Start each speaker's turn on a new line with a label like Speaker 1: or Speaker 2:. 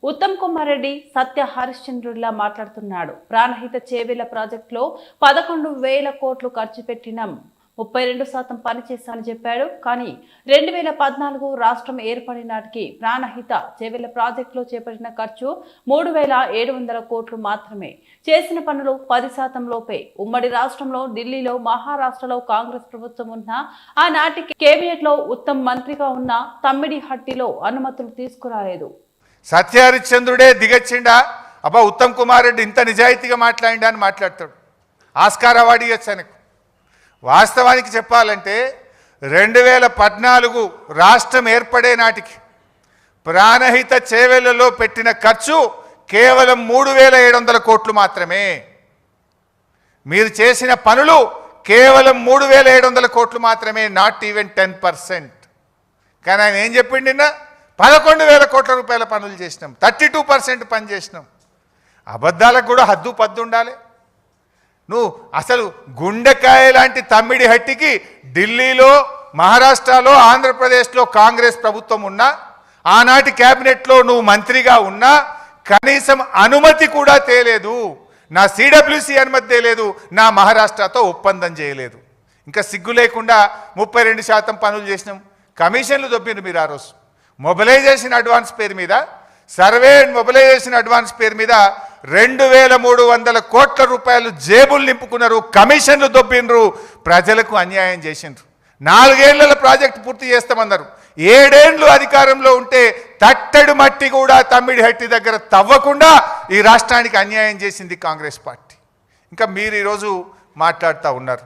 Speaker 1: ఉత్తమ్ కుమార్ రెడ్డి సత్య హరిశ్చంద్రుడిలా మాట్లాడుతున్నాడు. ప్రాణహిత చేవేళ్ల ప్రాజెక్టులో 11,000 కోట్లు ఖర్చు పెట్టినాం, 32% పనిచేశామని చెప్పాడు. కానీ 2014 రాష్ట్రం ఏర్పడిన నాటికి ప్రాణహిత చేవేళ్ల ప్రాజెక్టులో చేపట్టిన ఖర్చు 3,700 కోట్లు మాత్రమే. చేసిన పనులు 10% లోపే. ఉమ్మడి రాష్ట్రంలో ఢిల్లీలో, మహారాష్ట్రలో కాంగ్రెస్ ప్రభుత్వం ఉన్న ఆనాటికి కేబినెట్ లో ఉత్తమ్ మంత్రిగా ఉన్న తమ్మిడిహట్టిలో అనుమతులు తీసుకురాలేదు.
Speaker 2: సత్య హరిశ్చంద్రుడే దిగచ్చిండా? అబ్బా ఉత్తమ్ కుమార్ రెడ్డి ఇంత నిజాయితీగా మాట్లాడిండా అని మాట్లాడతాడు. ఆస్కార్ అవార్డు ఇవ్వచ్చు ఆయనకు. వాస్తవానికి చెప్పాలంటే 2014 రాష్ట్రం ఏర్పడే నాటికి ప్రాణహిత చేవేళ్లలో పెట్టిన ఖర్చు కేవలం 3,700 కోట్లు మాత్రమే. మీరు చేసిన పనులు కేవలం 3,700 కోట్లు మాత్రమే, నాట్ ఈవెన్ 10%. కానీ ఆయన ఏం చెప్పిండు నిన్న? 11,000 కోట్ల రూపాయల పనులు చేసినాం, 32% పని చేసినాం. అబద్ధాలకు కూడా హద్దు పద్దు ఉండాలి. నువ్వు అసలు గుండెకాయ లాంటి తమ్మిడిహట్టికి ఢిల్లీలో, మహారాష్ట్రలో, ఆంధ్రప్రదేశ్లో కాంగ్రెస్ ప్రభుత్వం ఉన్నా, ఆనాటి క్యాబినెట్లో నువ్వు మంత్రిగా ఉన్నా కనీసం అనుమతి కూడా తేలేదు. నా సిడబ్ల్యూసి అనుమతి తేలేదు, నా మహారాష్ట్రతో ఒప్పందం చేయలేదు. ఇంకా సిగ్గు లేకుండా 32% పనులు చేసినాం. కమిషన్లు దొబ్బిండ్రు మీరు. ఆ రోజు మొబిలైజేషన్ అడ్వాన్స్ పేరు మీద, సర్వే అండ్ మొబిలైజేషన్ అడ్వాన్స్ పేరు మీద 2,300 కోట్ల రూపాయలు జేబులు నింపుకున్నారు, కమిషన్లు దొబ్బిండ్రు, ప్రజలకు అన్యాయం చేసిండ్రు. 4 ఏళ్ల ప్రాజెక్టు పూర్తి చేస్తామన్నారు. 7 ఏళ్ళు అధికారంలో ఉంటే తట్టడు మట్టి కూడా తమ్మిడిహట్టి దగ్గర తవ్వకుండా ఈ రాష్ట్రానికి అన్యాయం చేసింది కాంగ్రెస్ పార్టీ. ఇంకా మీరు ఈరోజు మాట్లాడుతూ ఉన్నారు.